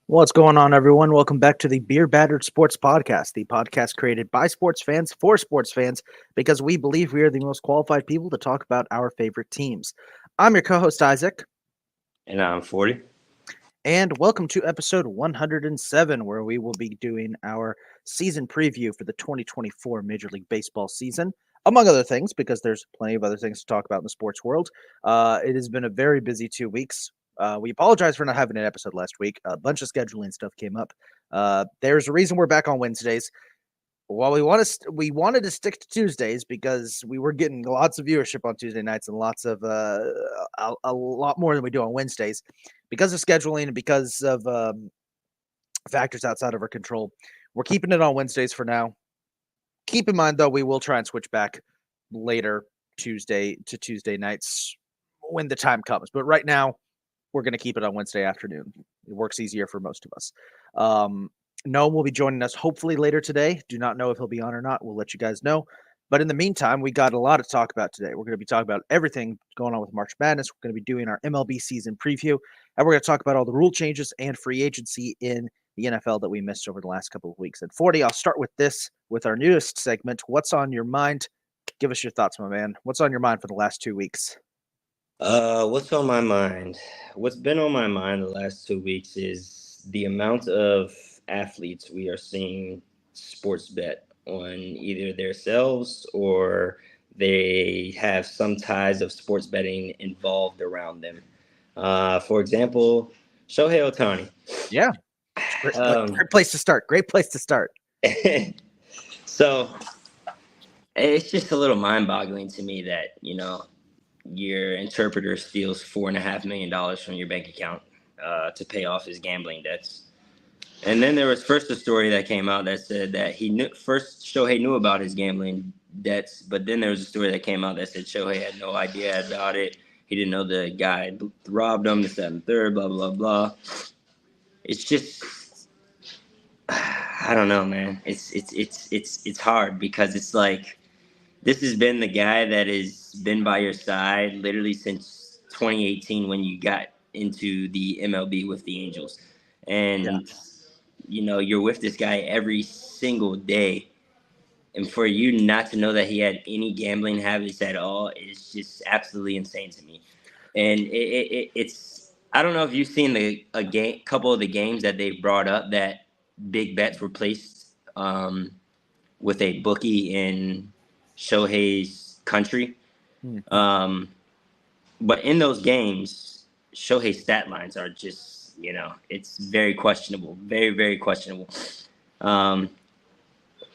What's going on, everyone? Welcome back to the Beer Battered Sports Podcast, the podcast created by sports fans for sports fans because we believe we are the most qualified people to talk about our favorite teams. I'm your co-host, Isaac. And I'm 40. And welcome to episode 107, where we will be doing our season preview for the 2024 Major League Baseball season, among other things, because there's plenty of other things to talk about in the sports world. It has been a very busy 2 weeks. We apologize for not having an episode last week. A bunch of scheduling stuff came up. There's a reason we're back on Wednesdays. Well, we wanted to stick to Tuesdays because we were getting lots of viewership on Tuesday nights and lots of a lot more than we do on Wednesdays because of scheduling and because of factors outside of our control. We're keeping it on Wednesdays for now. Keep in mind, though, we will try and switch back later Tuesday nights when the time comes. But right now, we're going to keep it on Wednesday afternoon. It works easier for most of us. Noam will be joining us hopefully later today. Do not know if he'll be on or not. We'll let you guys know. But in the meantime, we got a lot to talk about today. We're going to be talking about everything going on with March Madness. We're going to be doing our MLB season preview. And we're going to talk about all the rule changes and free agency in the NFL that we missed over the last couple of weeks. And 40, I'll start with this, with our newest segment. What's on your mind? Give us your thoughts, my man. What's on your mind for the last 2 weeks? What's on my mind? What's been on my mind the last 2 weeks is the amount of athletes we are seeing sports bet on either themselves or they have some ties of sports betting involved around them. For example, Shohei Ohtani. Yeah. Great place to start. Great place to start. So it's just a little mind-boggling to me that, your interpreter steals $4.5 million from your bank account to pay off his gambling debts. And then there was first a story that came out that said that Shohei knew about his gambling debts, but then there was a story that came out that said Shohei had no idea about it. He didn't know the guy had robbed him, this, that, and third, blah, blah, blah. It's just, I don't know, man. It's hard because it's like, this has been the guy that has been by your side literally since 2018 when you got into the MLB with the Angels. And, you're with this guy every single day. And for you not to know that he had any gambling habits at all is just absolutely insane to me. And it's I don't know if you've seen a couple of the games that they brought up that big bets were placed with a bookie in Shohei's country. Mm-hmm. But in those games, Shohei's stat lines are just, it's very questionable, very, very questionable.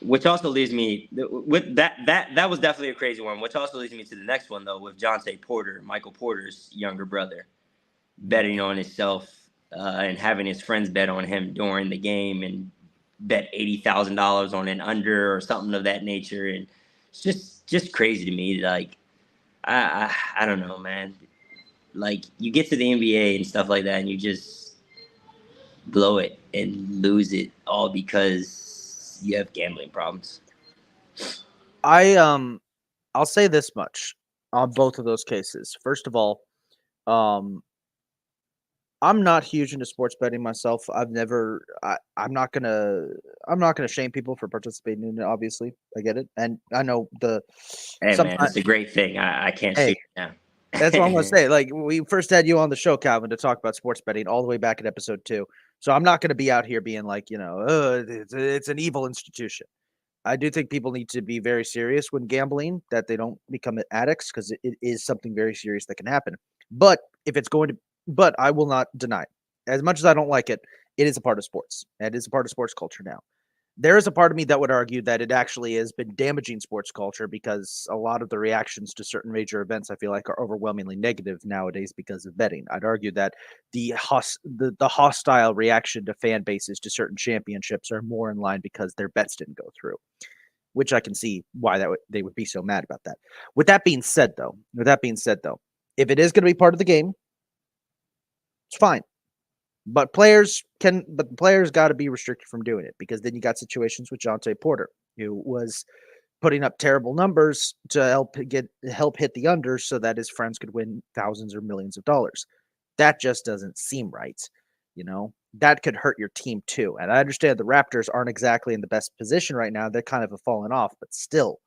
Which also leads me with that was definitely a crazy one, which also leads me to the next one, though, with Jonte Porter, Michael Porter's younger brother, betting on himself and having his friends bet on him during the game and bet $80,000 on an under or something of that nature. And it's just crazy to me. Like, I don't know, man. Like, you get to the NBA and stuff like that and you just blow it and lose it all because you have gambling problems. I'll say this much on both of those cases. First of all, I'm not huge into sports betting myself. I'm not gonna shame people for participating in it. Obviously, I get it, and I know man, it's a great thing. I can't shoot it now. That's what I'm gonna say. Like, we first had you on the show, Calvin, to talk about sports betting all the way back in episode 2. So I'm not gonna be out here being like, it's an evil institution. I do think people need to be very serious when gambling, that they don't become addicts because it is something very serious that can happen. But if it's going to, but I will not deny, as much as I don't like it, it is a part of sports. It is a part of sports culture now. There is a part of me that would argue that it actually has been damaging sports culture because a lot of the reactions to certain major events I feel like are overwhelmingly negative nowadays because of betting. I'd argue that the hostile reaction to fan bases to certain championships are more in line because their bets didn't go through, which I can see why they would be so mad about that. With that being said though, if it is going to be part of the game, it's fine. But the players got to be restricted from doing it because then you got situations with Jonte Porter, who was putting up terrible numbers to help hit the unders so that his friends could win thousands or millions of dollars. That just doesn't seem right. That could hurt your team too. And I understand the Raptors aren't exactly in the best position right now. They're kind of fallen off, but still,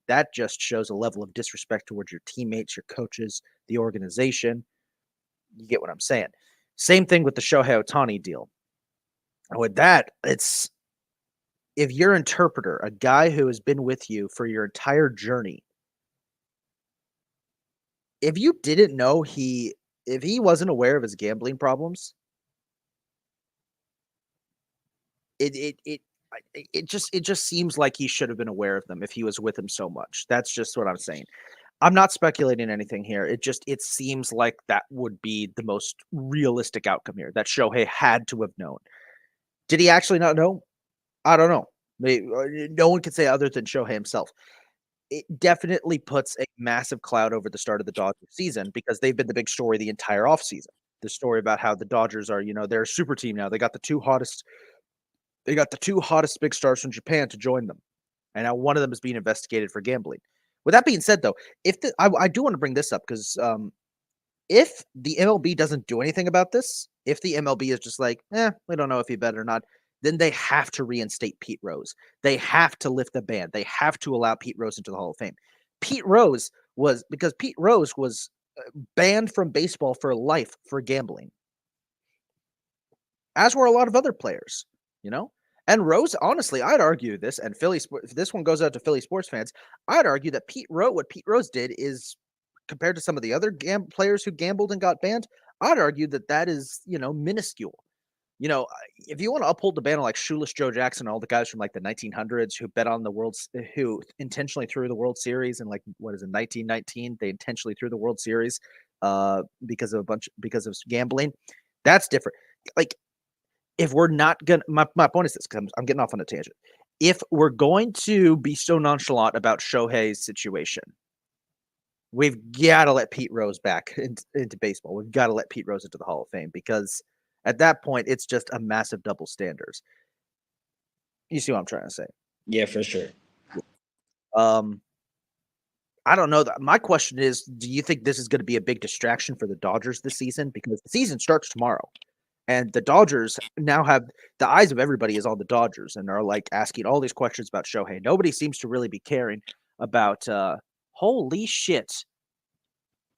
that just shows a level of disrespect towards your teammates, your coaches, the organization. You get what I'm saying? Same thing with the Shohei Ohtani deal. With that, it's if your interpreter, a guy who has been with you for your entire journey, if you didn't know if he wasn't aware of his gambling problems, it it it it just seems like he should have been aware of them if he was with him so much. That's just what I'm saying. I'm not speculating anything here. It seems like that would be the most realistic outcome here. That Shohei had to have known. Did he actually not know? I don't know. No one could say other than Shohei himself. It definitely puts a massive cloud over the start of the Dodgers season because they've been the big story the entire offseason. The story about how the Dodgers are, they're a super team now. They got the two hottest big stars from Japan to join them. And now one of them is being investigated for gambling. With that being said, though, I do want to bring this up because if the MLB doesn't do anything about this, if the MLB is just like, we don't know if he bet or not, then they have to reinstate Pete Rose. They have to lift the ban. They have to allow Pete Rose into the Hall of Fame. Pete Rose was banned from baseball for life for gambling, as were a lot of other players, you know? And Rose, honestly, I'd argue this, and if this one goes out to Philly sports fans, I'd argue that what Pete Rose did is, compared to some of the other players who gambled and got banned, I'd argue that is, minuscule. If you want to uphold the ban of like Shoeless Joe Jackson, all the guys from like the 1900s who bet on who intentionally threw the World Series, and like what is it, 1919, they intentionally threw the World Series because of gambling. That's different. Like, if we're not gonna, my point is this, because I'm getting off on a tangent. If we're going to be so nonchalant about Shohei's situation, we've got to let Pete Rose back into baseball. We've got to let Pete Rose into the Hall of Fame because at that point, it's just a massive double standards. You see what I'm trying to say? Yeah, for sure. Um, I don't know. My question is, do you think this is going to be a big distraction for the Dodgers this season? Because the season starts tomorrow. And the Dodgers now have the eyes of everybody is on the Dodgers and are like asking all these questions about Shohei. Nobody seems to really be caring about holy shit.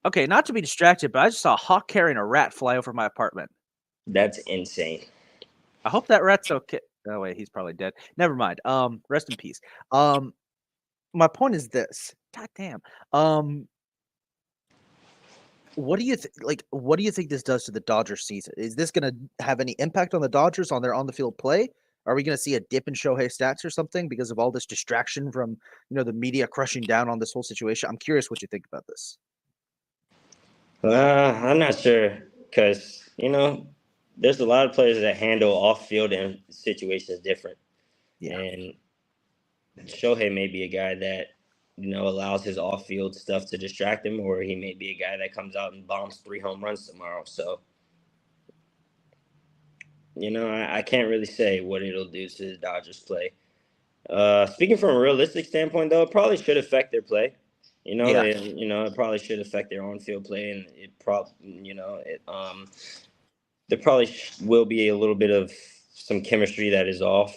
Okay, not to be distracted, but I just saw a hawk carrying a rat fly over my apartment. That's insane. I hope that rat's okay. Oh wait, he's probably dead. Never mind. Rest in peace. My point is this. God damn. What do you what do you think this does to the Dodgers season? Is this going to have any impact on the Dodgers on their on the field play? Are we going to see a dip in Shohei stats or something because of all this distraction from, the media crushing down on this whole situation? I'm curious what you think about this. I'm not sure because there's a lot of players that handle off field and situations different, Yeah. and Shohei may be a guy that allows his off field stuff to distract him, or he may be a guy that comes out and bombs 3 home runs tomorrow. So I can't really say what it'll do to the Dodgers play. Speaking from a realistic standpoint, though, it probably should affect their play. Yeah. It probably should affect their on-field play, and there probably will be a little bit of some chemistry that is off.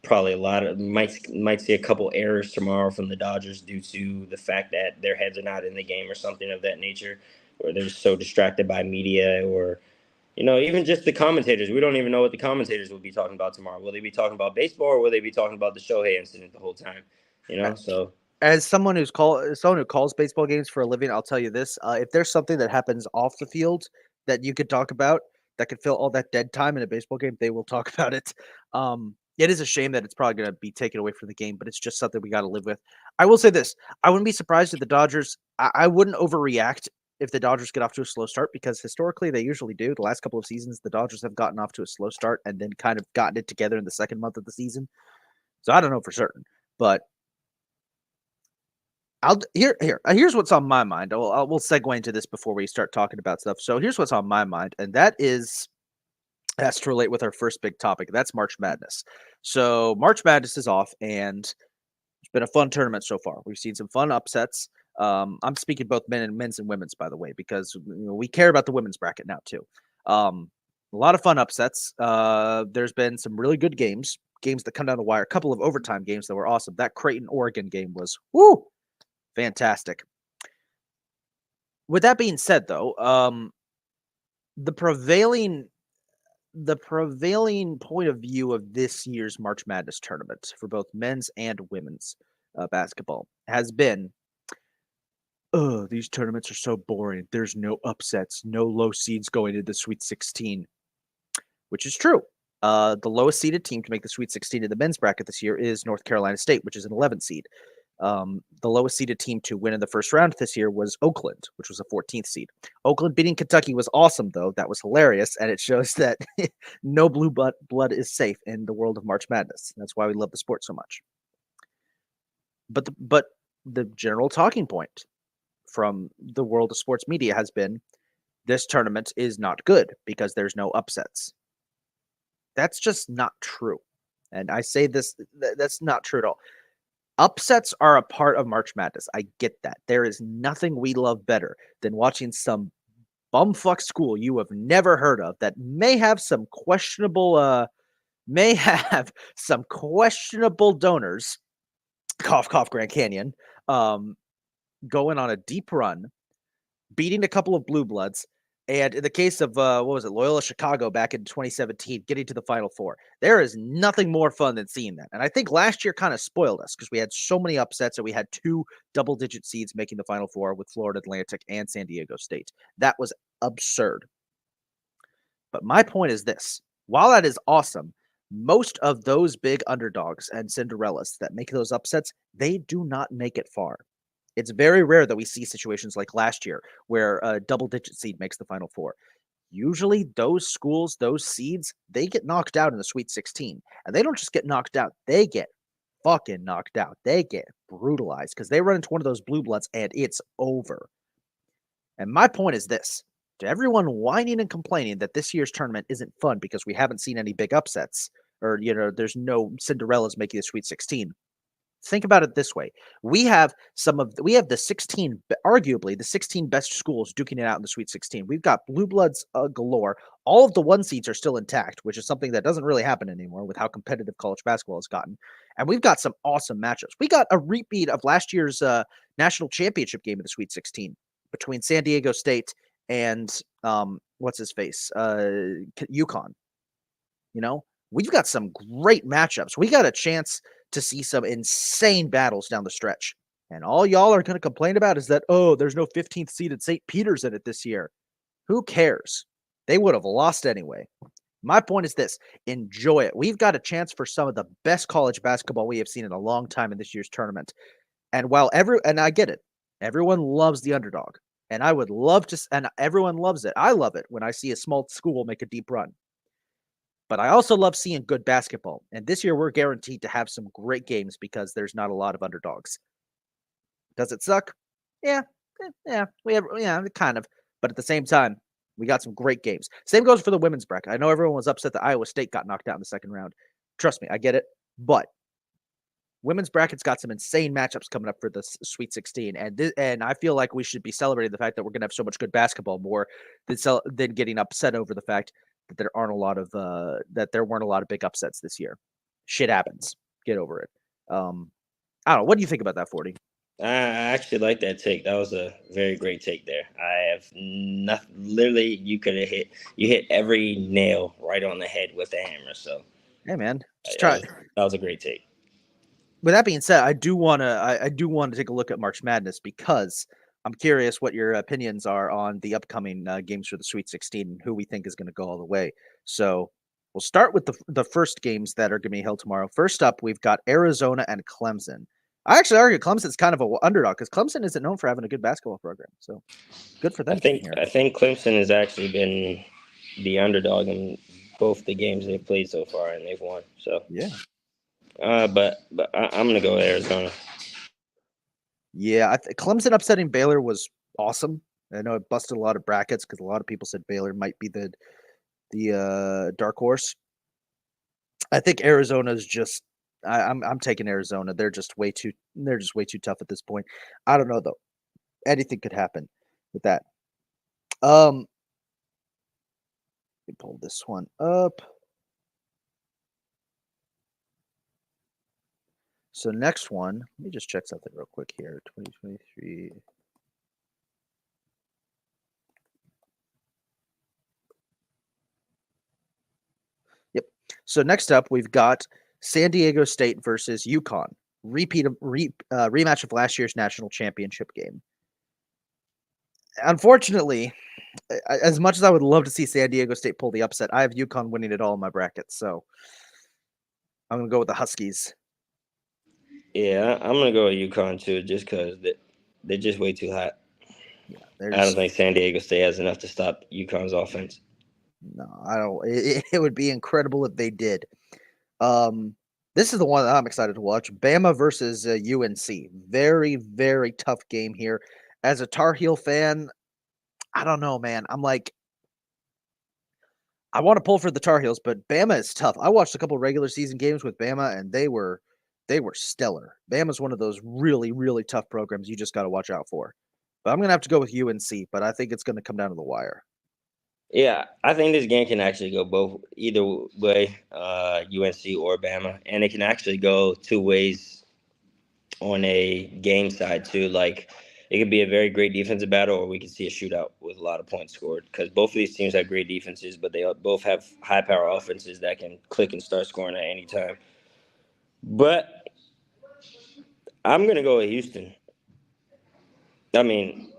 Probably a lot of might see a couple errors tomorrow from the Dodgers due to the fact that their heads are not in the game or something of that nature, or they're so distracted by media or Even just the commentators. We don't even know what the commentators will be talking about tomorrow. Will they be talking about baseball or will they be talking about the Shohei incident the whole time? So As someone who calls baseball games for a living, I'll tell you this: if there's something that happens off the field that you could talk about that could fill all that dead time in a baseball game, they will talk about it. It is a shame that it's probably going to be taken away from the game, but it's just something we got to live with. I will say this: I wouldn't be surprised if the Dodgers. I wouldn't overreact if the Dodgers get off to a slow start because historically they usually do. The last couple of seasons, the Dodgers have gotten off to a slow start and then kind of gotten it together in the second month of the season. So I don't know for certain, but here's what's on my mind. We'll segue into this before we start talking about stuff. So here's what's on my mind, and that has to relate with our first big topic. That's March Madness. So March Madness is off, and it's been a fun tournament so far. We've seen some fun upsets. I'm speaking both men's and women's, by the way, because we care about the women's bracket now too. A lot of fun upsets. There's been some really good games that come down the wire. A couple of overtime games that were awesome. That Creighton Oregon game was fantastic. With that being said, though, the prevailing point of view of this year's March Madness tournament for both men's and women's basketball has been, oh, these tournaments are so boring. There's no upsets, no low seeds going into the Sweet 16, which is true. The lowest seeded team to make the Sweet 16 in the men's bracket this year is North Carolina State, which is an 11th seed. The lowest seeded team to win in the first round this year was Oakland, which was a 14th seed. Oakland beating Kentucky was awesome, though. That was hilarious, and it shows that no blue blood is safe in the world of March Madness. That's why we love the sport so much. But the general talking point from the world of sports media has been this tournament is not good because there's no upsets. That's just not true. And I say this, that's not true at all. Upsets are a part of March Madness. I get that. There is nothing we love better than watching some bumfuck school you have never heard of that may have some questionable donors, cough cough Grand Canyon, going on a deep run, beating a couple of blue bloods, and in the case of Loyola Chicago back in 2017, getting to the Final Four. There is nothing more fun than seeing that. And I think last year kind of spoiled us because we had so many upsets and we had two double-digit seeds making the Final Four with Florida Atlantic and San Diego State. That was absurd. But my point is this: while that is awesome, most of those big underdogs and Cinderellas that make those upsets, they do not make it far. It's very rare that we see situations like last year where a double-digit seed makes the Final Four. Usually those schools, those seeds, they get knocked out in the Sweet 16. And they don't just get knocked out, they get fucking knocked out. They get brutalized because they run into one of those blue bloods and it's over. And my point is this: to everyone whining and complaining that this year's tournament isn't fun because we haven't seen any big upsets or, there's no Cinderellas making the Sweet 16. Think about it this way: we have the 16, arguably the 16 best schools duking it out in the Sweet 16. We've got blue bloods galore. All of the one seeds are still intact, which is something that doesn't really happen anymore with how competitive college basketball has gotten. And we've got some awesome matchups. We got a repeat of last year's national championship game in the Sweet 16 between San Diego State and what's his face, UConn. We've got some great matchups. We got a chance to see some insane battles down the stretch. And all y'all are going to complain about is that, oh, there's no 15th seeded St. Peter's in it this year. Who cares? They would have lost anyway. My point is this: enjoy it. We've got a chance for some of the best college basketball we have seen in a long time in this year's tournament. And and I get it, everyone loves the underdog. And I would love to, and everyone loves it. I love it when I see a small school make a deep run. But I also love seeing good basketball. And this year we're guaranteed to have some great games because there's not a lot of underdogs. Does it suck? Yeah. Kind of. But at the same time, we got some great games. Same goes for the women's bracket. I know everyone was upset that Iowa State got knocked out in the second round. Trust me, I get it. But women's bracket's got some insane matchups coming up for the Sweet 16. And I feel like we should be celebrating the fact that we're going to have so much good basketball more than getting upset over the fact that there weren't a lot of big upsets this year. Shit happens. Get over it. I don't know. What do you think about that, 40? I actually like that take. That was a very great take there. I have nothing. Literally, you hit every nail right on the head with the hammer. So Hey, man, just that try. was that was a great take. With that being said, I do want to take a look at March Madness because I'm curious what your opinions are on the upcoming games for the Sweet 16 and who we think is going to go all the way. So we'll start with the first games that are going to be held tomorrow. First up, we've got Arizona and Clemson. I actually argue Clemson's kind of an underdog because Clemson isn't known for having a good basketball program. So good for I them getting think here. I think Clemson has actually been the underdog in both the games they've played so far, and they've won. So, Yeah. I'm gonna go with Arizona. Yeah. Clemson upsetting Baylor was awesome. I know it busted a lot of brackets because a lot of people said Baylor might be the dark horse. I think Arizona's just I'm taking Arizona. They're just way too tough at this point. I don't know though. Anything could happen with that. Let me pull this one up. So next one, let me just check something real quick here. 2023. Yep. So next up, we've got San Diego State versus UConn. Rematch of last year's national championship game. Unfortunately, as much as I would love to see San Diego State pull the upset, I have UConn winning it all in my bracket. So I'm gonna go with the Huskies. Yeah, I'm gonna go with UConn too, just because they're just way too hot. Yeah, I don't there's think San Diego State has enough to stop UConn's offense. no, I don't. It would be incredible if they did. Um, this is the one that I'm excited to watch: Bama versus UNC. Very, very tough game here. As a Tar Heel fan, I don't know, man. I'm like, I want to pull for the Tar Heels, but Bama is tough. I watched a couple regular season games with Bama, and they were stellar. Bama's one of those really, really tough programs you just got to watch out for. But I'm gonna have to go with UNC, but I think it's gonna come down to the wire. Yeah, I think this game can actually go both either way, UNC or Bama, and it can actually go two ways on a game side too. Like it could be a very great defensive battle, or we could see a shootout with a lot of points scored. Because both of these teams have great defenses, but they both have high power offenses that can click and start scoring at any time. But I'm gonna go with Houston. I mean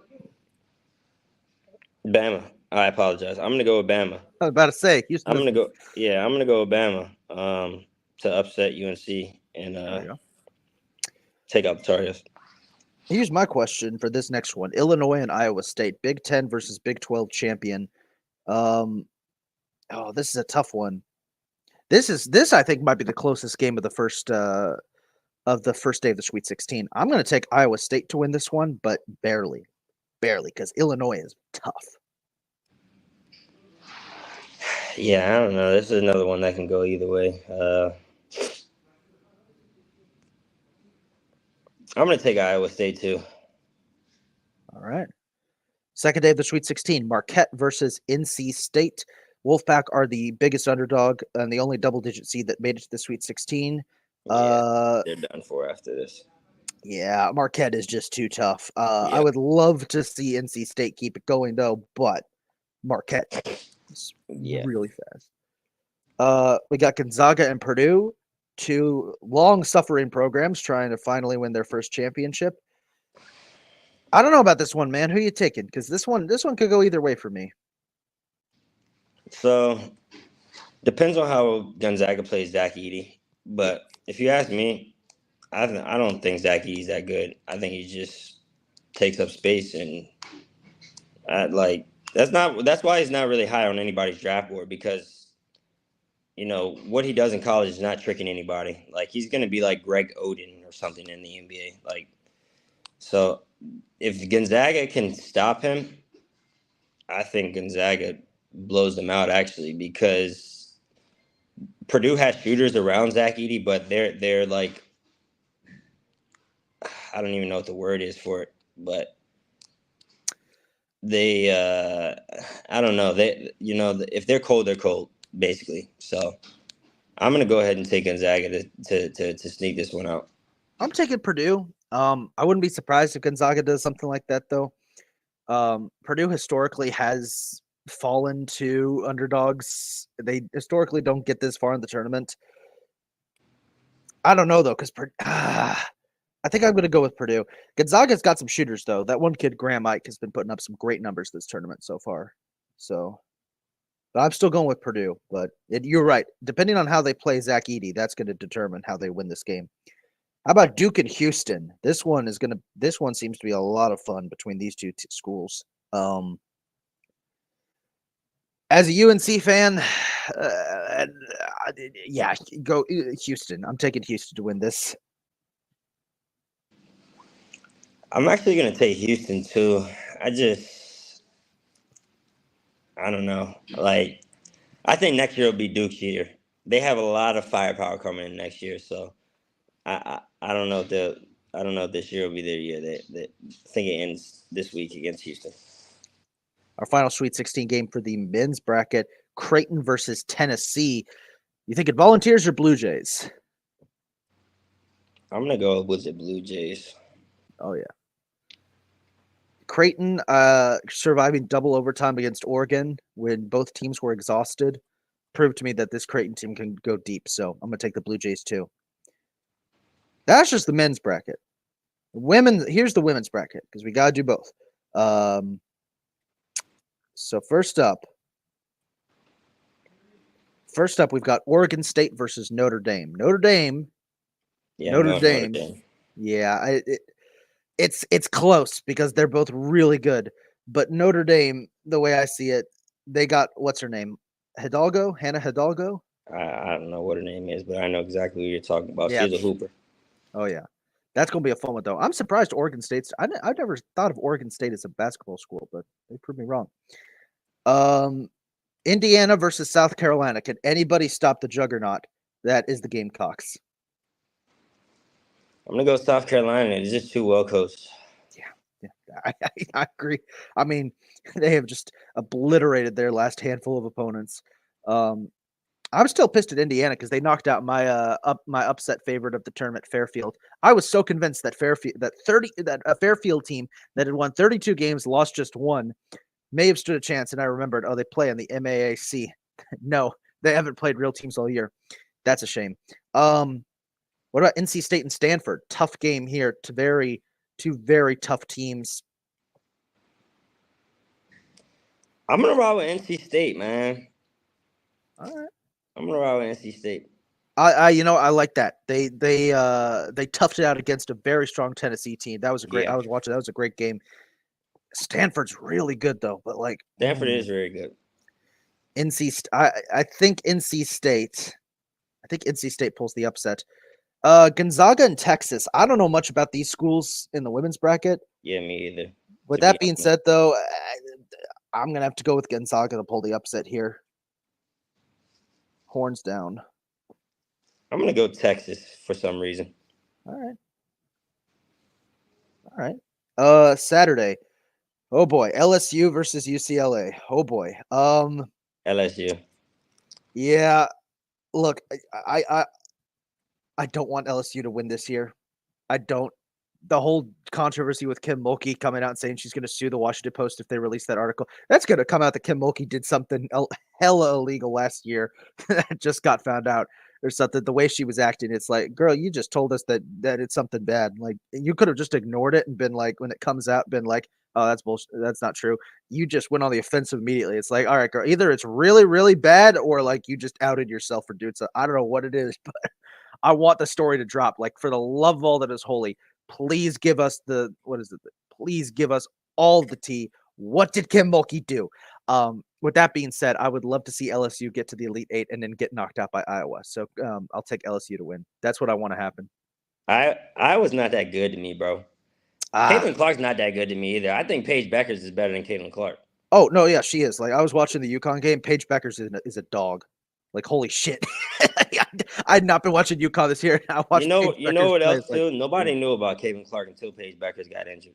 Bama. I apologize. I'm gonna go with Bama. I was about to say Houston I'm is. gonna go. Yeah, I'm gonna go with Bama. To upset UNC and There we go. take out the Tar Heels. Here's my question for this next one: Illinois and Iowa State, Big Ten versus Big 12 champion. Um, oh, this is a tough one. This I think might be the closest game of the first day of the Sweet 16. I'm going to take Iowa State to win this one, but barely, barely, because Illinois is tough. Yeah, I don't know. This is another one that can go either way. I'm gonna take Iowa State too. All right. Second day of the Sweet 16, Marquette versus NC State. Wolfpack are the biggest underdog and the only double-digit seed that made it to the Sweet 16. Yeah, Uh, they're done for after this. yeah, Marquette is just too tough. I Yeah, would love to see NC State keep it going though, but Marquette is yeah, really fast. We got Gonzaga and Purdue, two long-suffering programs trying to finally win their first championship. I don't know about this one, man. Who you taking? Because this one could go either way for me. So depends on how Gonzaga plays Zach Edey. Yeah, But if you ask me, I don't think Zach Edey's that good. I think he just takes up space and like that's why he's not really high on anybody's draft board because what he does in college is not tricking anybody. Like he's gonna be like Greg Oden or something in the NBA. Like so, if Gonzaga can stop him, I think Gonzaga blows them out actually because Purdue has shooters around Zach Edey, but they're like I don't even know what the word is for it, but they I don't know if they're cold basically. So I'm gonna go ahead and take Gonzaga to sneak this one out. I'm taking Purdue. I wouldn't be surprised if Gonzaga does something like that, though. Purdue historically has fallen to underdogs. They historically don't get this far in the tournament. I don't know though, because I think I'm going to go with Purdue. Gonzaga's got some shooters though. That one kid, Graham Ike, has been putting up some great numbers this tournament so far. So, but I'm still going with Purdue. But you're right. Depending on how they play Zach Edey, that's going to determine how they win this game. How about Duke and Houston? This one is gonna. This one seems to be a lot of fun between these two schools. As a UNC fan, yeah, go Houston. I'm taking Houston to win this. I'm actually gonna take Houston too. I don't know. Like, I think next year will be Duke's year. They have a lot of firepower coming in next year, so I don't know if I don't know if this year will be their year. I think it ends this week against Houston. Our final Sweet 16 game for the men's bracket: Creighton versus Tennessee. You thinking Volunteers or Blue Jays? I'm gonna go with the Blue Jays. Oh yeah. Creighton surviving double overtime against Oregon when both teams were exhausted proved to me that this Creighton team can go deep. So I'm going to take the Blue Jays too. That's just the men's bracket. Here's the women's bracket because we got to do both. So first up, we've got Oregon State versus Notre Dame. Notre Dame. Yeah, it's close because they're both really good. But Notre Dame, the way I see it, they got what's her name, Hannah Hidalgo. I don't know what her name is, but I know exactly who you're talking about. Yeah. She's a hooper. Oh yeah, that's gonna be a fun one though. I'm surprised Oregon State's. I never thought of Oregon State as a basketball school, but they proved me wrong. Indiana versus South Carolina. Can anybody stop the juggernaut that is the Gamecocks? I'm gonna go South Carolina. It's just too well coached. Yeah, I agree. I mean, they have just obliterated their last handful of opponents. I'm still pissed at Indiana because they knocked out my my upset favorite of the tournament, Fairfield. I was so convinced that a Fairfield team that had won 32 games, lost just one, may have stood a chance. And I remembered, they play in the MAAC. No, they haven't played real teams all year. That's a shame. What about NC State and Stanford? Tough game here. Two very tough teams. I'm gonna ride with NC State, man. All right. I'm gonna ride with NC State. I like that. They toughed it out against a very strong Tennessee team. That was a great. Yeah. I was watching. That was a great game. Stanford's really good though, but like Stanford is very good. I think NC State. I think NC State pulls the upset. Gonzaga and Texas. I don't know much about these schools in the women's bracket. Yeah, me either. With that being said, though, I'm gonna have to go with Gonzaga to pull the upset here. Horns down. I'm gonna go Texas for some reason. All right. Saturday. Oh boy, LSU versus UCLA. Oh boy. LSU. Yeah. Look, I don't want LSU to win this year. I don't. The whole controversy with Kim Mulkey coming out and saying she's going to sue the Washington Post if they release that article. That's going to come out that Kim Mulkey did something hella illegal last year that just got found out or something. The way she was acting, it's like, girl, you just told us that it's something bad. Like, you could have just ignored it and been like, when it comes out, been like, oh, that's bullshit. That's not true. You just went on the offensive immediately. It's like, all right, girl, either it's really, really bad or like you just outed yourself for doing so. I don't know what it is, but I want the story to drop. Like, for the love of all that is holy, please give us please give us all the tea. What did Kim Mulkey do? With that being said, I would love to see LSU get to the Elite Eight and then get knocked out by Iowa. So I'll take LSU to win. That's what I want to happen. Iowa's not that good to me, bro. Caitlin Clark's not that good to me either. I think Paige Beckers is better than Caitlin Clark. Oh, no, yeah, she is. Like, I was watching the UConn game. Paige Beckers is a dog. Like, holy shit. I'd not been watching UConn this year. I watched you know what else, too? Nobody knew about Caitlin Clark until Paige Beckers got injured.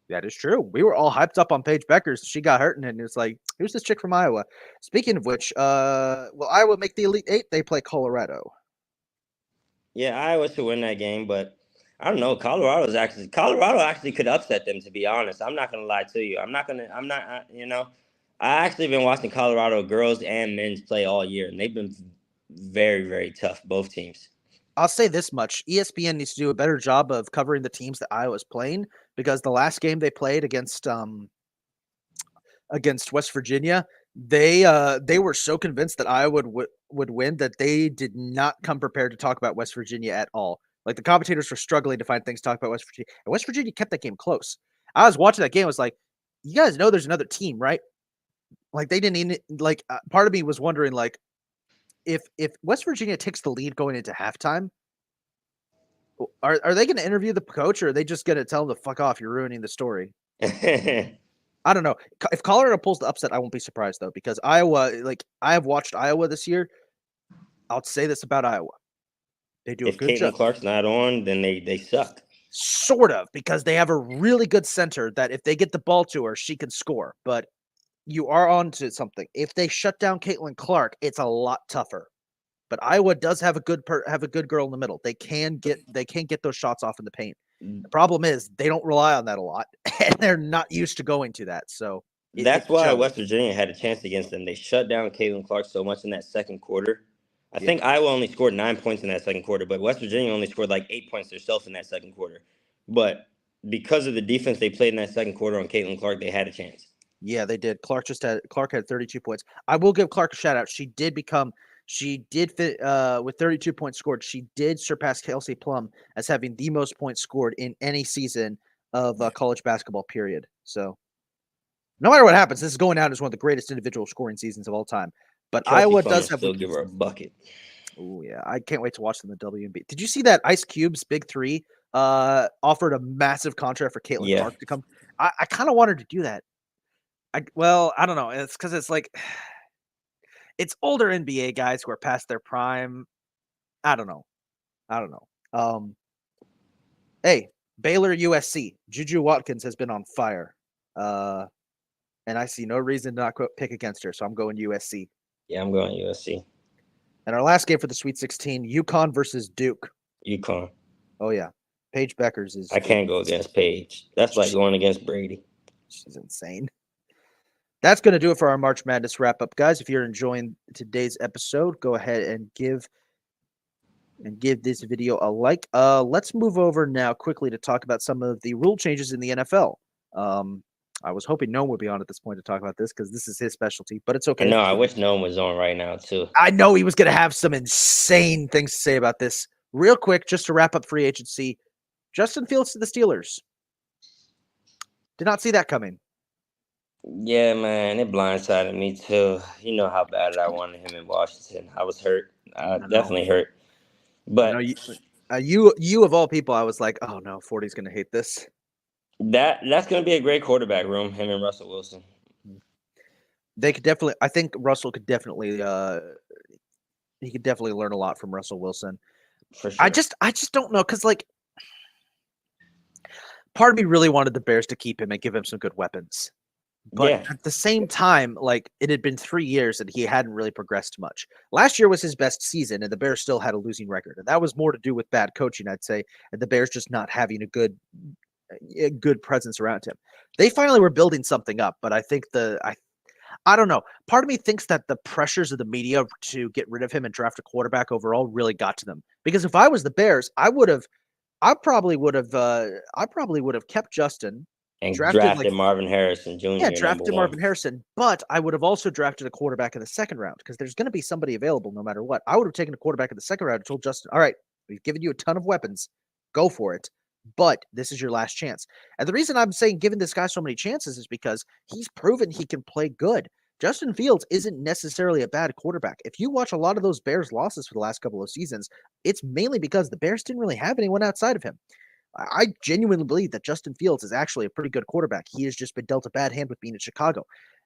That is true. We were all hyped up on Paige Beckers. She got hurt, and it's like, here's this chick from Iowa. Speaking of which, will Iowa make the Elite Eight? They play Colorado. Yeah, Iowa should win that game, but I don't know. Colorado actually could upset them. To be honest, I'm not gonna lie to you. I'm not. I actually been watching Colorado girls and men's play all year, and they've been very, very tough. Both teams. I'll say this much: ESPN needs to do a better job of covering the teams that Iowa's playing, because the last game they played against West Virginia, they were so convinced that Iowa would win that they did not come prepared to talk about West Virginia at all. Like, the commentators were struggling to find things to talk about West Virginia, and West Virginia kept that game close. I was watching that game. I was like, you guys know there's another team, right? Like, they didn't even like. Part of me was wondering, like, if West Virginia takes the lead going into halftime, are they going to interview the coach, or are they just going to tell him to fuck off? You're ruining the story. I don't know. If Colorado pulls the upset, I won't be surprised, though, because Iowa, like, I have watched Iowa this year. I'll say this about Iowa: they do a If good Caitlin job, Clark's not on, then they suck. sort of, because they have a really good center that if they get the ball to her, she can score. But you are on to something. If they shut down Caitlin Clark, it's a lot tougher. But Iowa does have a good girl in the middle. They can get those shots off in the paint. The problem is they don't rely on that a lot, and they're not used to going to that. So it That's why shows. West Virginia had a chance against them. They shut down Caitlin Clark so much in that second quarter. I Yeah. think Iowa only scored 9 points in that second quarter, but West Virginia only scored like 8 points themselves in that second quarter. But because of the defense they played in that second quarter on Caitlin Clark, they had a chance. Yeah, they did. Clark had 32 points. I will give Clark a shout out. She did fit with 32 points scored. She did surpass Kelsey Plum as having the most points scored in any season of college basketball, period. So no matter what happens, this is going down as one of the greatest individual scoring seasons of all time. But Kelsey Iowa Plum does will have still give weaknesses. her a bucket. Oh yeah, I can't wait to watch them in the WNBA. Did you see that Ice Cube's Big Three offered a massive contract for Caitlin Yeah. Clark to come? I kind of wanted to do that. I don't know. It's because it's like it's older NBA guys who are past their prime. I don't know. I don't know. Hey, Baylor USC. Juju Watkins has been on fire. And I see no reason to not pick against her, so I'm going USC. Yeah, I'm going USC. And our last game for the Sweet 16, UConn versus Duke. UConn. Oh yeah, Paige Beckers is. I can't go against Paige. That's like going against Brady. She's insane. That's going to do it for our March Madness wrap up, guys. If you're enjoying today's episode, go ahead and give this video a like. Let's move over now quickly to talk about some of the rule changes in the NFL. I was hoping Noam would be on at this point to talk about this because this is his specialty, but it's I okay. know. I wish no one was on right now too. I know he was going to have some insane things to say about this. Real quick, just to wrap up free agency, Justin Fields to the Steelers. Did not see that coming. Yeah, man, it blindsided me too. You know how bad I wanted him in Washington. I was hurt. I know. Definitely hurt. I know But you of all people, I was like, oh no, 40's going to hate this. that's going to be a great quarterback room. Him and Russell Wilson. They could definitely. I think Russell could definitely. He could definitely learn a lot from Russell Wilson. For sure. I just don't know because like, part of me really wanted the Bears to keep him and give him some good weapons. But Yeah. at the same time, like, it had been 3 years and he hadn't really progressed much. Last year was his best season, and the Bears still had a losing record, and that was more to do with bad coaching, I'd say, and the Bears just not having a good presence around him. They finally were building something up, but I think I don't know. Part of me thinks that the pressures of the media to get rid of him and draft a quarterback overall really got to them. Because if I was the Bears, I probably would have kept Justin, And drafted like drafted Marvin Harrison Jr. number drafted one. Marvin Harrison, but I would have also drafted a quarterback in the second round because there's going to be somebody available no matter what. I would have taken a quarterback in the second round and told Justin, all right, we've given you a ton of weapons. Go for it. But this is your last chance. And the reason I'm saying giving this guy so many chances is because he's proven he can play good. Justin Fields isn't necessarily a bad quarterback. If you watch a lot of those Bears losses for the last couple of seasons, it's mainly because the Bears didn't really have anyone outside of him. I genuinely believe that Justin Fields is actually a pretty good quarterback. He has just been dealt a bad hand with being in Chicago.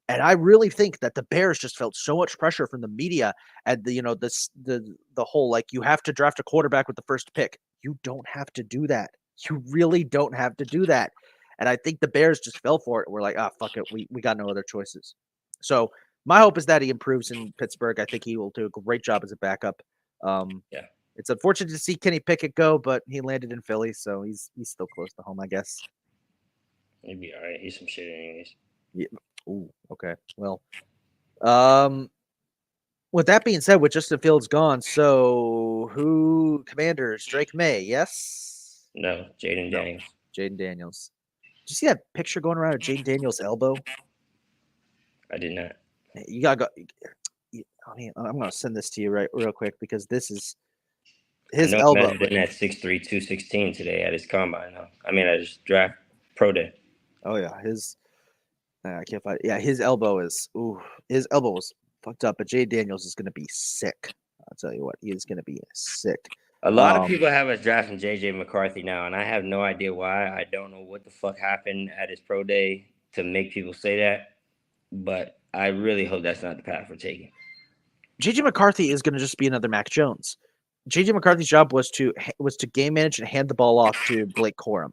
And I really think that the Bears just felt so much pressure from the media and the whole, like, you have to draft a quarterback with the first pick. You don't have to do that. You really don't have to do that. And I think the Bears just fell for it. We're like, fuck it. We got no other choices. So my hope is that he improves in Pittsburgh. I think he will do a great job as a backup. Yeah. It's unfortunate to see Kenny Pickett go, but he landed in Philly, so he's still close to home, I guess. He'd be all right. He's some shit anyways. Yeah. Ooh, okay. Well, um, with that being said, with Justin Fields gone, so who Commanders? Drake May, yes? No, Jaden No, Daniels. Jaden Daniels. Did you see that picture going around of Jaden Daniels' elbow? I did not. You gotta go. I mean, I'm gonna send this to you real quick because this is I his know he elbow. measured in at 6'3", 216 today at his combine. Though. I mean, at his draft pro day. Oh yeah, his I can't find. Yeah, his elbow is. Ooh, his elbow was fucked up. But Jay Daniels is gonna be sick. I'll tell you what, he is gonna be sick. A lot of Um, people have us drafting J.J. McCarthy now, and I have no idea why. I don't know what the fuck happened at his pro day to make people say that, but I really hope that's not the path we're taking. JJ McCarthy is gonna just be another Mac Jones. JJ McCarthy's job was to game manage and hand the ball off to Blake Corum.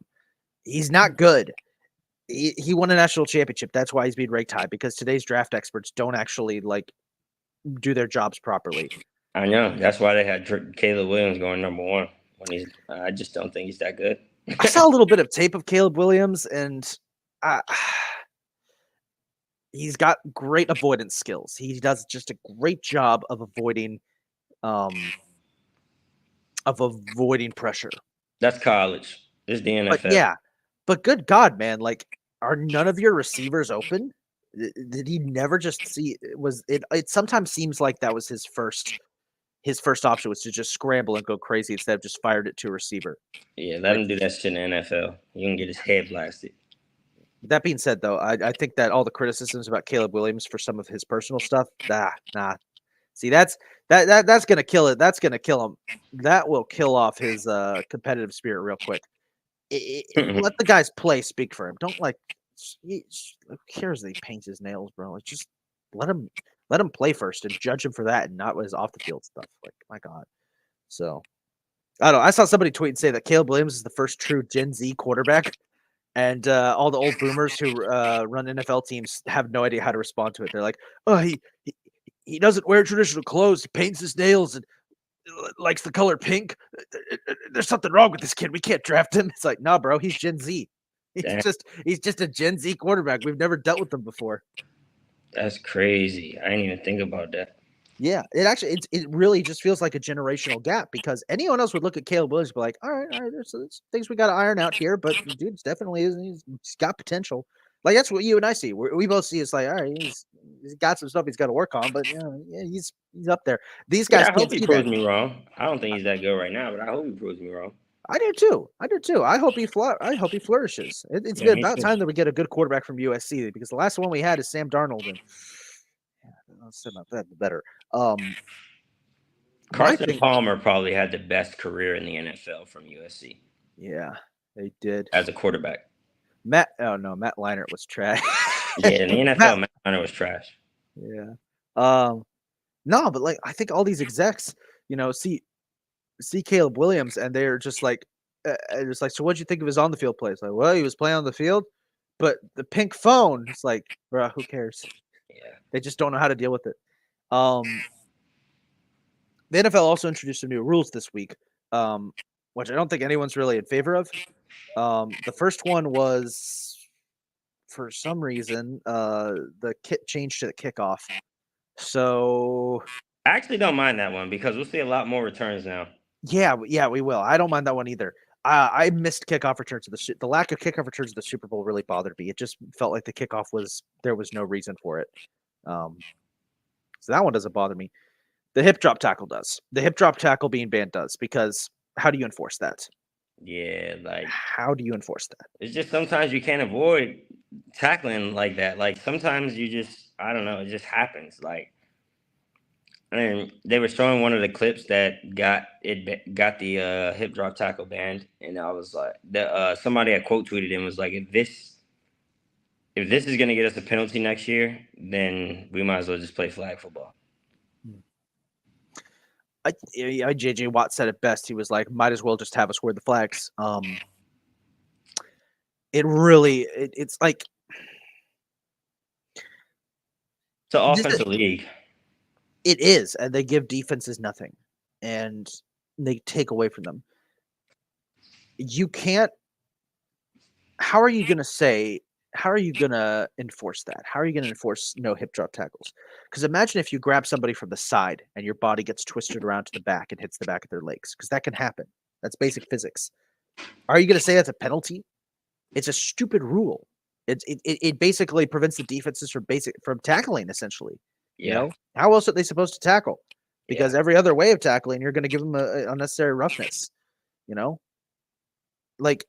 He's not good. He won a national championship. That's why he's being ranked high because today's draft experts don't actually like do their jobs properly. I know. That's why they had Caleb Williams going number one. I just don't think he's that good. I saw a little bit of tape of Caleb Williams, and he's got great avoidance skills. He does just a great job of avoiding pressure. That's college. This is the NFL. But yeah, but good God, man, like, are none of your receivers open? Did he never just see? It sometimes seems like that was his first option was to just scramble and go crazy instead of just fired it to a receiver. Yeah, let him do that shit in the NFL. You can get his head blasted. That being said, though, I think that all the criticisms about Caleb Williams for some of his personal stuff, nah. See, that's gonna kill it. That's gonna kill him. That will kill off his competitive spirit real quick. Let the guys play speak for him. Don't who cares that he paints his nails, bro? Like, just let him play first and judge him for that and not his off the field stuff. Like, my God. So I don't know. I saw somebody tweet and say that Caleb Williams is the first true Gen Z quarterback. And all the old boomers who run NFL teams have no idea how to respond to it. They're like, "Oh, he doesn't wear traditional clothes. He paints his nails and likes the color pink. There's something wrong with this kid. We can't draft him." It's like, "Nah, bro. He's Gen Z. He's just a Gen Z quarterback. We've never dealt with him before." That's crazy. I didn't even think about that. Yeah, it really just feels like a generational gap because anyone else would look at Caleb Williams and be like, all right, there's things we got to iron out here, but the dude's definitely he's got potential. Like, that's what you and I see. We both see it's like, all right, he's got some stuff he's got to work on, but yeah, he's up there. These guys I hope can't he see proves that. me wrong. I don't think he's that good right now, but I hope he proves me wrong. I do too. I hope he flourishes. It's been about time that we get a good quarterback from USC because the last one we had is Sam Darnold, and let's say about that better. Carson Palmer probably had the best career in the NFL from USC. Yeah, they did. As a quarterback. Matt Leinart was trash. Yeah, in the NFL, Matt Leinart was trash. Yeah. No, but like I think all these execs, see Caleb Williams and they're just like, so what'd you think of his on the field plays? Like, well, he was playing on the field, but the pink phone, it's like, bro, who cares? Yeah. They just don't know how to deal with it. The NFL also introduced some new rules this week, which I don't think anyone's really in favor of. The first one was, for some reason, the kit changed to the kickoff. So I actually don't mind that one because we'll see a lot more returns now. Yeah, we will. I don't mind that one either. I missed kickoff returns to the lack of kickoff returns to the Super Bowl really bothered me. It just felt like the kickoff there was no reason for it. So that one doesn't bother me. The hip drop tackle does. The hip drop tackle being banned does, because how do you enforce that? Yeah, like, how do you enforce that? It's just sometimes you can't avoid tackling like that. Like, sometimes you just, I don't know, it just happens. Like, and they were showing one of the clips that got the hip drop tackle banned, and I was like, somebody had quote tweeted and was like, if this is gonna get us a penalty next year, then we might as well just play flag football. JJ Watt said it best. He was like, might as well just have us wear the flags. It really, it's like, it's an offensive league. It is, and they give defenses nothing. And they take away from them. You can't. How are you going to say? How are you going to enforce that? How are you going to enforce no hip drop tackles? Because imagine if you grab somebody from the side and your body gets twisted around to the back and hits the back of their legs, because that can happen. That's basic physics. Are you going to say that's a penalty? It's a stupid rule. It basically prevents the defenses from tackling essentially. You Yeah. know, how else are they supposed to tackle? Yeah. Because every other way of tackling, you're going to give them a unnecessary roughness. You know, like,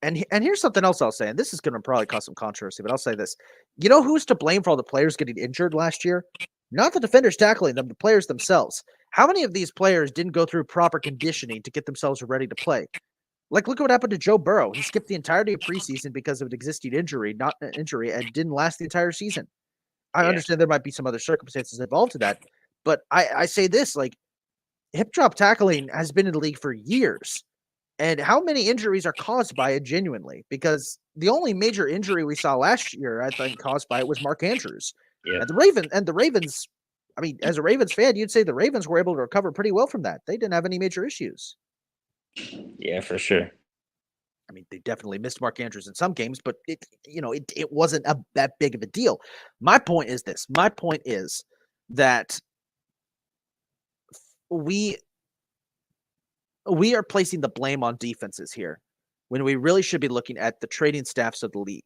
and here's something else I'll say, and this is going to probably cause some controversy, but I'll say this: you know who's to blame for all the players getting injured last year? Not the defenders tackling them, the players themselves. How many of these players didn't go through proper conditioning to get themselves ready to play? Like, look at what happened to Joe Burrow. He skipped the entirety of preseason because of an existing injury, not an injury, and didn't last the entire season. I Yeah. understand there might be some other circumstances involved to that, but I say this: like, hip drop tackling has been in the league for years. And how many injuries are caused by it genuinely? Because the only major injury we saw last year, I think, caused by it was Mark Andrews. Yep. And the Ravens, I mean, as a Ravens fan, you'd say the Ravens were able to recover pretty well from that. They didn't have any major issues. Yeah, for sure. I mean, they definitely missed Mark Andrews in some games, but it wasn't that big of a deal. My point is this. My point is that we we are placing the blame on defenses here when we really should be looking at the trading staffs of the league.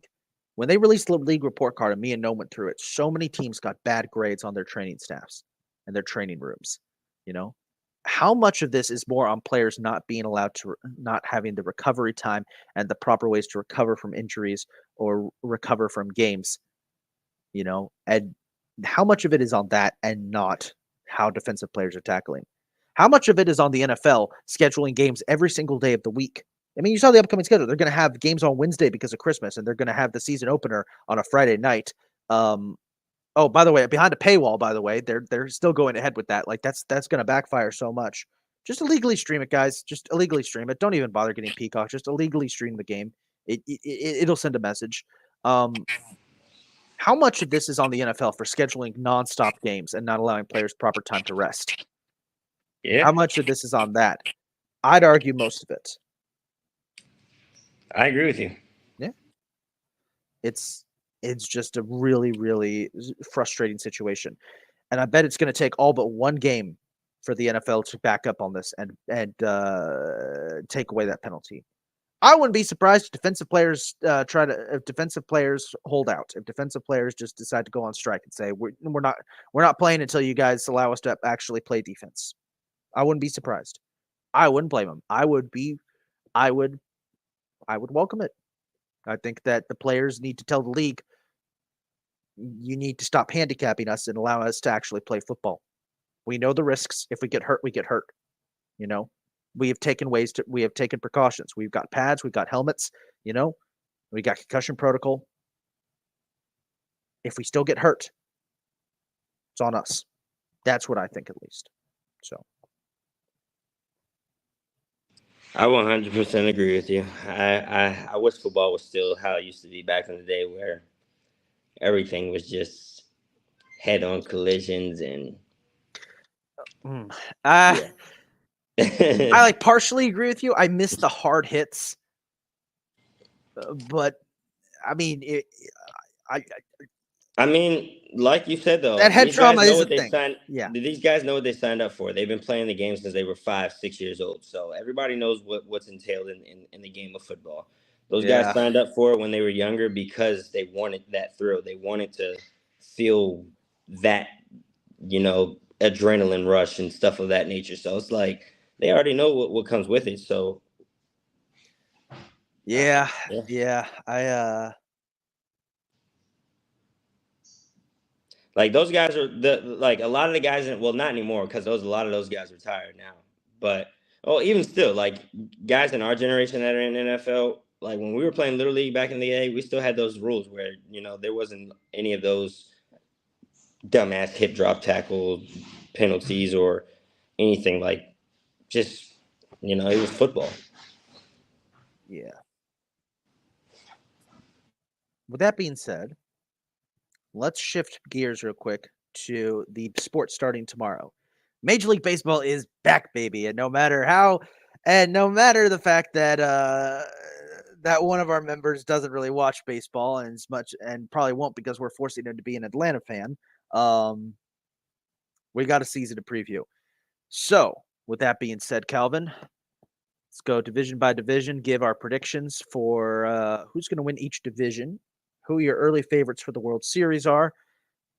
When they released the league report card and me and Noam went through it, so many teams got bad grades on their training staffs and their training rooms. You know, how much of this is more on players not being allowed to, not having the recovery time and the proper ways to recover from injuries or recover from games, and how much of it is on that and not how defensive players are tackling? How much of it is on the NFL scheduling games every single day of the week? I mean, you saw the upcoming schedule. They're going to have games on Wednesday because of Christmas, and they're going to have the season opener on a Friday night. Oh, by the way, behind a paywall. By the way, they're still going ahead with that. Like that's going to backfire so much. Just illegally stream it, guys. Just illegally stream it. Don't even bother getting Peacock. Just illegally stream the game. It'll send a message. How much of this is on the NFL for scheduling nonstop games and not allowing players proper time to rest? Yeah. How much of this is on that? I'd argue most of it. I agree with you. Yeah. It's just a really, really frustrating situation. And I bet it's going to take all but one game for the NFL to back up on this and take away that penalty. I wouldn't be surprised if defensive players if defensive players hold out, if defensive players just decide to go on strike and say we're not playing until you guys allow us to actually play defense. I wouldn't be surprised. I wouldn't blame them. I would welcome it. I think that the players need to tell the league, you need to stop handicapping us and allow us to actually play football. We know the risks. If we get hurt, we get hurt. You know, we have taken precautions. We've got pads, we've got helmets, we got concussion protocol. If we still get hurt, it's on us. That's what I think, at least. So, I 100% agree with you. I wish football was still how it used to be back in the day, where everything was just head-on collisions and mm, uh, yeah. I like partially agree with you. I miss the hard hits, but I mean, I I mean, like you said though, that head these guys trauma know is a what they thing. signed. Yeah, These guys know what they signed up for. They've been playing the game since they were 5, 6 years old. So everybody knows what's entailed in the game of football. Those guys yeah, signed up for it when they were younger because they wanted that thrill. They wanted to feel that, adrenaline rush and stuff of that nature. So it's like they already know what comes with it. So yeah, yeah. yeah. Like those guys are a lot of the guys well, not anymore because a lot of those guys retired now. But even still, like guys in our generation that are in NFL, like when we were playing little league back in the day, we still had those rules where there wasn't any of those dumbass hip drop tackle penalties or anything. Like just it was football. Yeah. With that being said, let's shift gears real quick to the sports starting tomorrow. Major League Baseball is back, baby, and no matter the fact that that one of our members doesn't really watch baseball and as much, and probably won't because we're forcing him to be an Atlanta fan. Um, we got a season to preview. So, with that being said, Calvin, let's go division by division. Give our predictions for who's going to win each division, who your early favorites for the World Series are,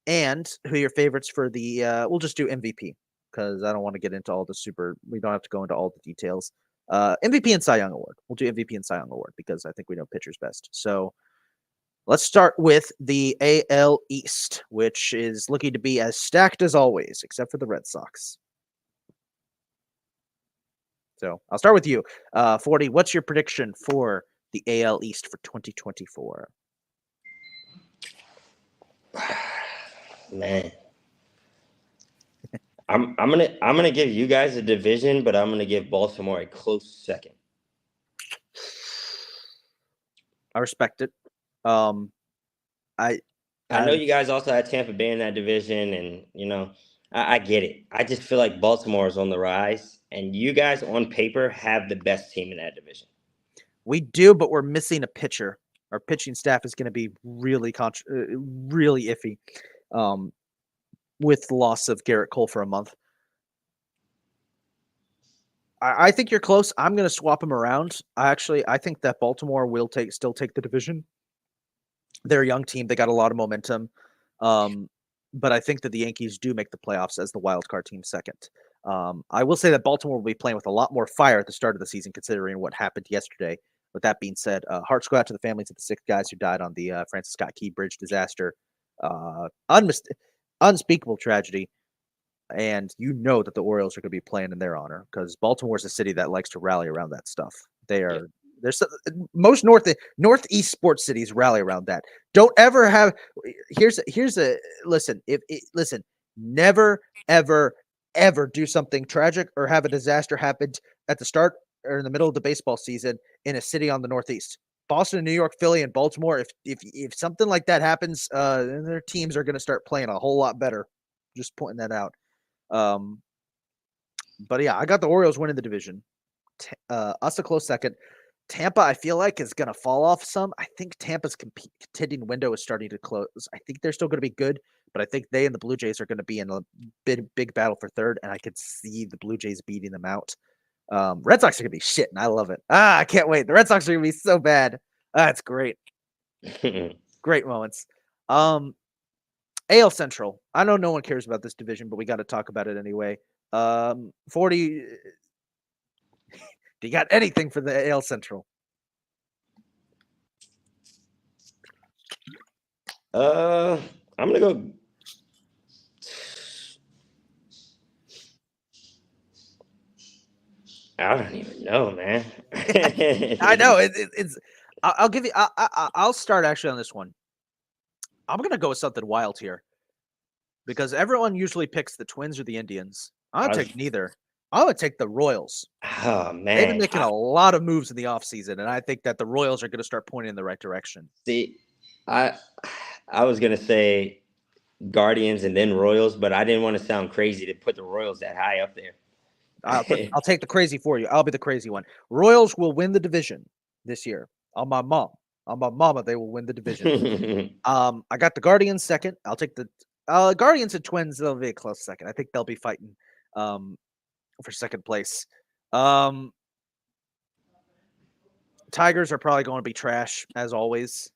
and who your favorites for the. We'll just do MVP because I don't want to get into all the super. We don't have to go into all the details. MVP and Cy Young Award. We'll do MVP and Cy Young Award because I think we know pitchers best. So let's start with the AL East, which is looking to be as stacked as always, except for the Red Sox. So I'll start with you. 40, what's your prediction for the AL East for 2024? Man, I'm gonna give you guys a division, but I'm gonna give Baltimore a close second. I respect it. I know you guys also had Tampa Bay in that division, and I get it. I just feel like Baltimore is on the rise, and you guys on paper have the best team in that division. We do, but we're missing a pitcher. Our pitching staff is going to be really really iffy with the loss of Garrett Cole for a month. I think you're close. I'm going to swap them around. I think that Baltimore will still take the division. They're a young team. They got a lot of momentum. But I think that the Yankees do make the playoffs as the wild card team second. I will say that Baltimore will be playing with a lot more fire at the start of the season, considering what happened yesterday. With that being said, hearts go out to the families of the 6 guys who died on the Francis Scott Key Bridge disaster. Unspeakable tragedy. And you know that the Orioles are going to be playing in their honor because Baltimore is a city that likes to rally around that stuff. There's most northeast sports cities rally around that. Don't ever have. Here's a listen. Listen, never ever do something tragic or have a disaster happen at the start or in the middle of the baseball season in a city on the northeast. Boston, New York, Philly, and Baltimore. If something like that happens, then their teams are going to start playing a whole lot better. Just pointing that out. But yeah, I got the Orioles winning the division. Us a close second. Tampa, I feel like, is going to fall off some. I think Tampa's contending window is starting to close. I think they're still going to be good, but I think they and the Blue Jays are going to be in a big battle for third, and I could see the Blue Jays beating them out. Red Sox are going to be shit, and I love it. I can't wait. The Red Sox are going to be so bad. That's great. Great moments. AL Central. I know no one cares about this division, but we got to talk about it anyway. 40. Do you got anything for the AL Central? I'm gonna go. I don't even know, man. I know it's. I'll give you. I'll start actually on this one. I'm gonna go with something wild here because everyone usually picks the Twins or the Indians. I'm gonna take neither. I'm gonna take the Royals. Oh man, they've been making a lot of moves in the offseason, and I think that the Royals are going to start pointing in the right direction. See, I was gonna say Guardians and then Royals, but I didn't want to sound crazy to put the Royals that high up there. I'll take the crazy for you. I'll be the crazy one. Royals will win the division this year. On my mama, they will win the division. I got the Guardians second. I'll take the Guardians and Twins. They'll be a close second. I think they'll be fighting for second place. Tigers are probably going to be trash as always.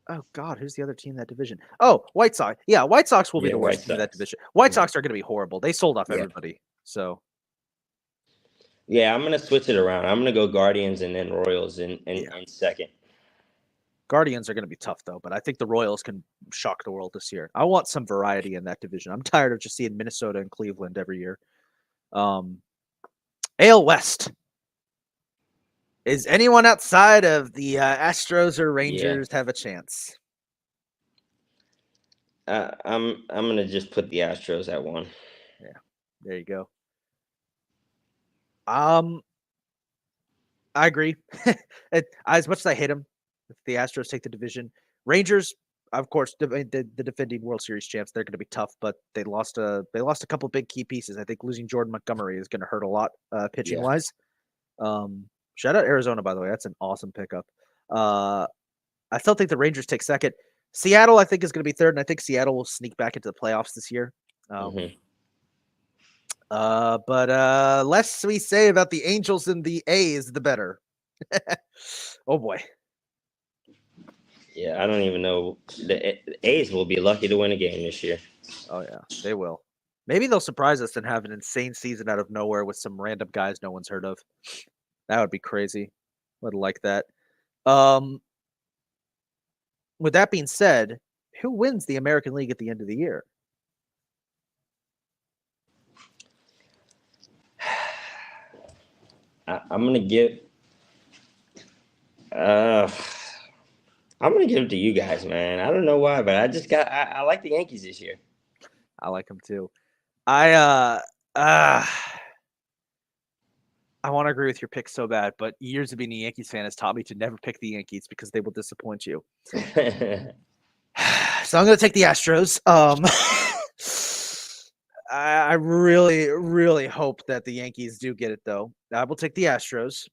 Oh God, who's the other team in that division? Oh, White Sox. Yeah, White Sox will be the worst team in that division. White Sox are going to be horrible. They sold off everybody. So yeah, I'm gonna switch it around. I'm gonna go Guardians and then Royals in second. Guardians are going to be tough though, but I think the Royals can shock the world this year. I want some variety in that division. I'm tired of just seeing Minnesota and Cleveland every year. AL West. Is anyone outside of the Astros or Rangers have a chance? I'm gonna just put the Astros at 1. Yeah, there you go. I agree. As much as I hate them, if the Astros take the division, Rangers, of course, the defending World Series champs, they're going to be tough, but they lost a couple big key pieces. I think losing Jordan Montgomery is going to hurt a lot pitching Yeah. wise. Shout out Arizona, by the way. That's an awesome pickup. I still think the Rangers take second. Seattle, I think, is going to be third, and I think Seattle will sneak back into the playoffs this year. But less we say about the Angels and the A's, the better. Oh boy. Yeah, I don't even know. The A's will be lucky to win a game this year. Oh yeah, they will. Maybe they'll surprise us and have an insane season out of nowhere with some random guys no one's heard of. That would be crazy. Would like that. With that being said, who wins the American League at the end of the year? I'm gonna give. I'm gonna give it to you guys, man. I don't know why, but I like the Yankees this year. I like them too. I want to agree with your pick so bad, but years of being a Yankees fan has taught me to never pick the Yankees because they will disappoint you. So I'm going to take the Astros. I really, really hope that the Yankees do get it, though. I will take the Astros.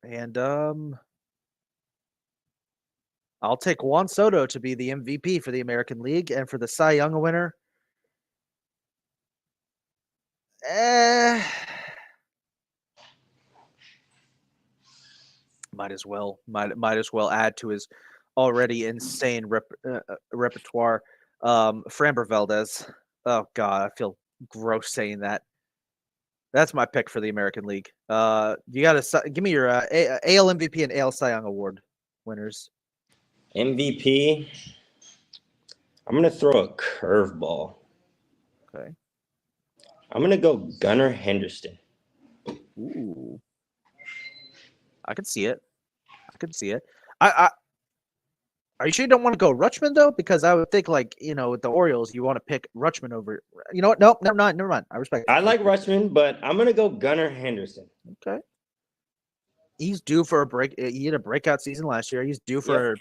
And I'll take Juan Soto to be the MVP for the American League, and for the Cy Young winner. Might as well add to his already insane repertoire. Framber Valdez. Oh God, I feel gross saying that. That's my pick for the American League. You got to give me your AL MVP and AL Cy Young Award winners. MVP. I'm gonna throw a curveball. Okay. I'm gonna go Gunnar Henderson. Ooh. I can see it. I are you sure you don't want to go Rutschman though? Because I would think, like, with the Orioles, you want to pick Rutschman over. You know what? Nope, never mind. I respect. I like Rutschman, but I'm gonna go Gunnar Henderson. Okay. He's due for a break. He had a breakout season last year. He's due for a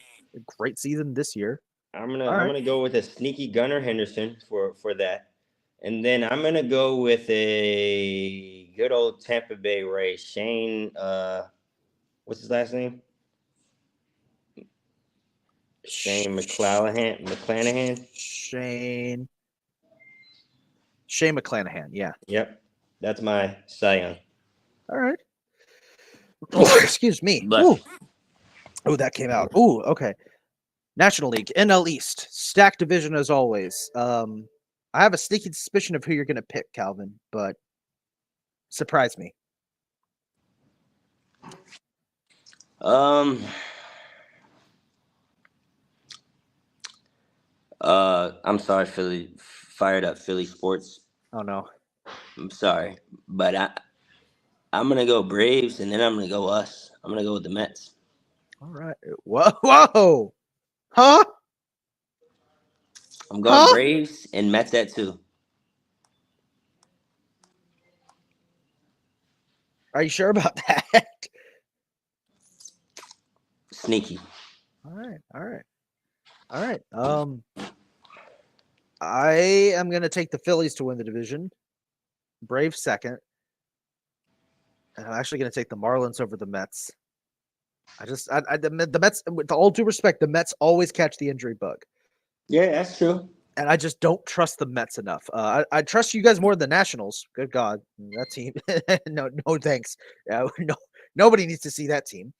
great season this year. I'm gonna go with a sneaky Gunnar Henderson for that, and then I'm gonna go with a good old Tampa Bay Ray Shane. What's his last name? Shane McClanahan. Shane McClanahan. Yeah. Yep, that's my Cy Young. All right. Excuse me. Oh, that came out. Ooh, okay. National League, NL East, stacked division as always. I have a sneaky suspicion of who you're going to pick, Calvin, but surprise me. I'm sorry, fired up Philly sports. Oh no. I'm sorry, but I'm gonna go Braves, and then I'm gonna go us. I'm gonna go with the Mets. All right. Whoa. Huh? I'm going Braves and Mets at 2. Are you sure about that? Sneaky. All right. I am going to take the Phillies to win the division. Braves second. And I'm actually going to take the Marlins over the Mets. The Mets, with all due respect, the Mets always catch the injury bug. Yeah, that's true. And I just don't trust the Mets enough. I trust you guys more than the Nationals. Good God, that team. No thanks. Nobody needs to see that team.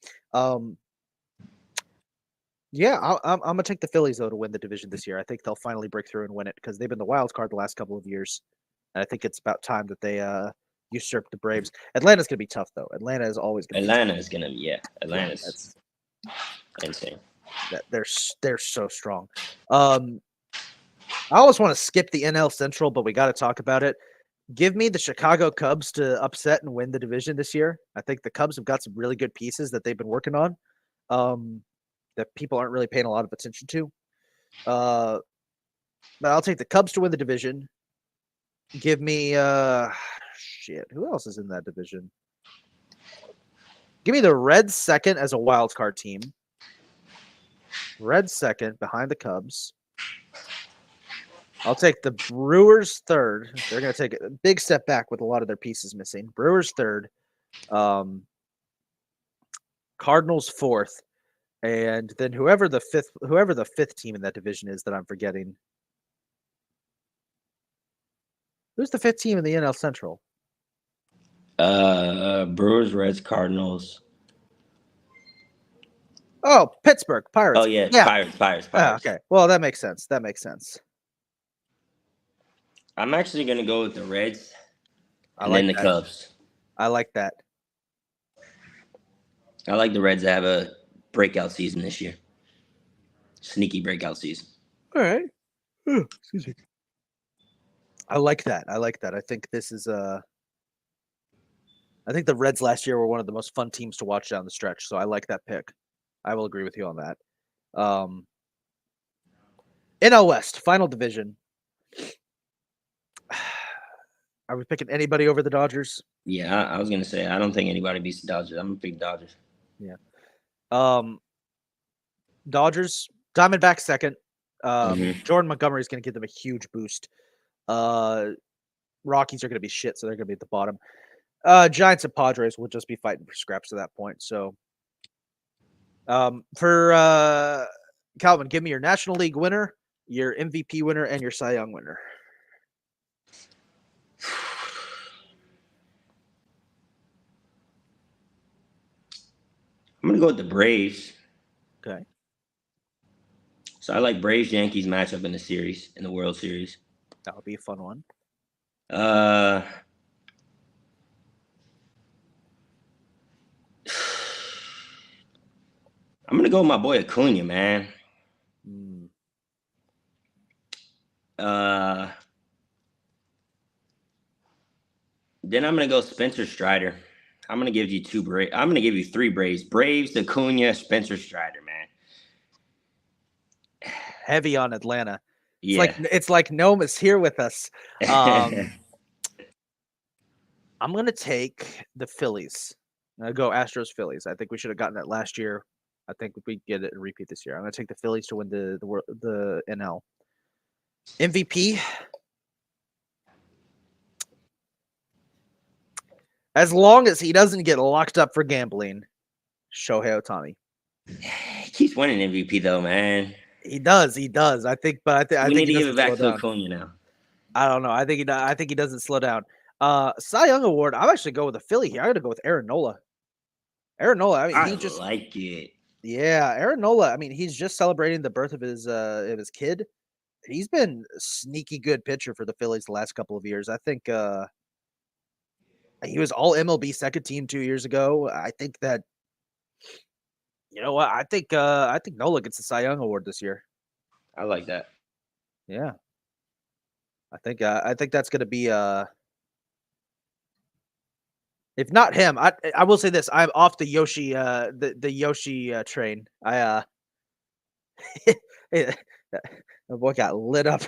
Yeah, I'm gonna take the Phillies though to win the division this year. I think they'll finally break through and win it because they've been the wild card the last couple of years, and I think it's about time that they usurp the Braves. Atlanta's gonna be tough though. Atlanta is always gonna. Atlanta's insane. They're so strong. I always want to skip the NL Central, but we got to talk about it. Give me the Chicago Cubs to upset and win the division this year. I think the Cubs have got some really good pieces that they've been working on. That people aren't really paying a lot of attention to. But I'll take the Cubs to win the division. Give me who else is in that division? Give me the Reds second as a wild card team. Reds second behind the Cubs. I'll take the Brewers third. They're going to take a big step back with a lot of their pieces missing. Brewers third. Cardinals fourth. And then whoever the fifth team in that division is that I'm forgetting. Who's the fifth team in the NL Central? Brewers, Reds, Cardinals. Oh, Pittsburgh Pirates. Oh yeah, yeah. Pirates. Okay, well that makes sense. I'm actually gonna go with the Reds, and like then the that. Cubs. I like that. I like the Reds to have a breakout season this year. Sneaky breakout season. All right. Excuse me. I like that. I think this is I think the Reds last year were one of the most fun teams to watch down the stretch, so I like that pick. I will agree with you on that. NL West, final division. Are we picking anybody over the Dodgers? Yeah, I was gonna say I don't think anybody beats the Dodgers. I'm a big Dodgers. Yeah. Dodgers, Diamondbacks second. Jordan Montgomery is going to give them a huge boost. Rockies are going to be shit, so they're going to be at the bottom. Giants and Padres will just be fighting for scraps at that point. So, for Calvin, give me your National League winner, your MVP winner, and your Cy Young winner. I'm gonna go with the Braves. Okay. So I like Braves Yankees matchup in the series, in the World Series. That would be a fun one. I'm gonna go with my boy Acuna, man. Then I'm gonna go Spencer Strider. I'm gonna give you I'm gonna give you three Braves. Braves, Acuna, Spencer Strider, man. Heavy on Atlanta. Yeah. It's like Gnome is here with us. I'm gonna take the Phillies. I'm gonna go Astros Phillies. I think we should have gotten that last year. I think we get it and repeat this year. I'm gonna take the Phillies to win the NL. MVP. As long as he doesn't get locked up for gambling, Shohei Ohtani. He keeps winning MVP though, man. He does. I think, but I we think need he to give it back to down. Acuna now. I don't know. I think he doesn't slow down. Cy Young Award. I'm actually going with the Philly here. I'm gonna go with Aaron Nola. Aaron Nola. I mean, I like it. Yeah, Aaron Nola. I mean, he's just celebrating the birth of his kid. He's been a sneaky good pitcher for the Phillies the last couple of years. I think he was all MLB second team 2 years ago. I think that you know what? I think Nola gets the Cy Young Award this year. I like that. Yeah. I think that's going to be if not him, I will say this, I'm off the Yoshi the Yoshi train. My boy got lit up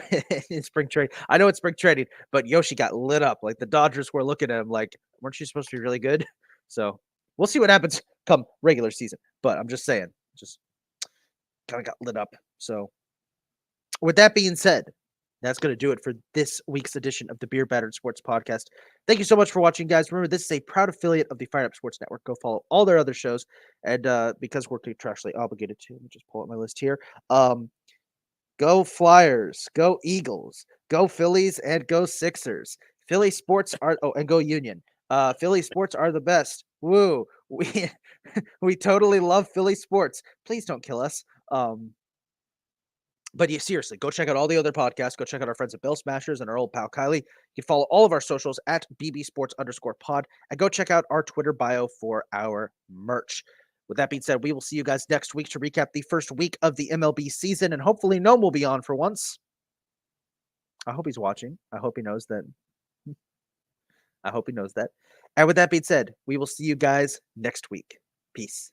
in spring training. I know it's spring training, but Yoshi got lit up. Like the Dodgers were looking at him like, weren't you supposed to be really good? So we'll see what happens come regular season. But I'm just saying, just kind of got lit up. So with that being said, that's going to do it for this week's edition of the Beer Battered Sports Podcast. Thank you so much for watching, guys. Remember, this is a proud affiliate of the Fired Up Sports Network. Go follow all their other shows. And because we're contractually obligated to, let me just pull up my list here. Go Flyers, go Eagles, go Phillies, and go Sixers. Philly sports are and go Union. Philly sports are the best. Woo! We totally love Philly sports. Please don't kill us. But yeah, seriously, go check out all the other podcasts. Go check out our friends at Bill Smashers and our old pal Kylie. You can follow all of our socials at bbsports_pod and go check out our Twitter bio for our merch. With that being said, we will see you guys next week to recap the first week of the MLB season, and hopefully Gnome will be on for once. I hope he's watching. I hope he knows that. And with that being said, we will see you guys next week. Peace.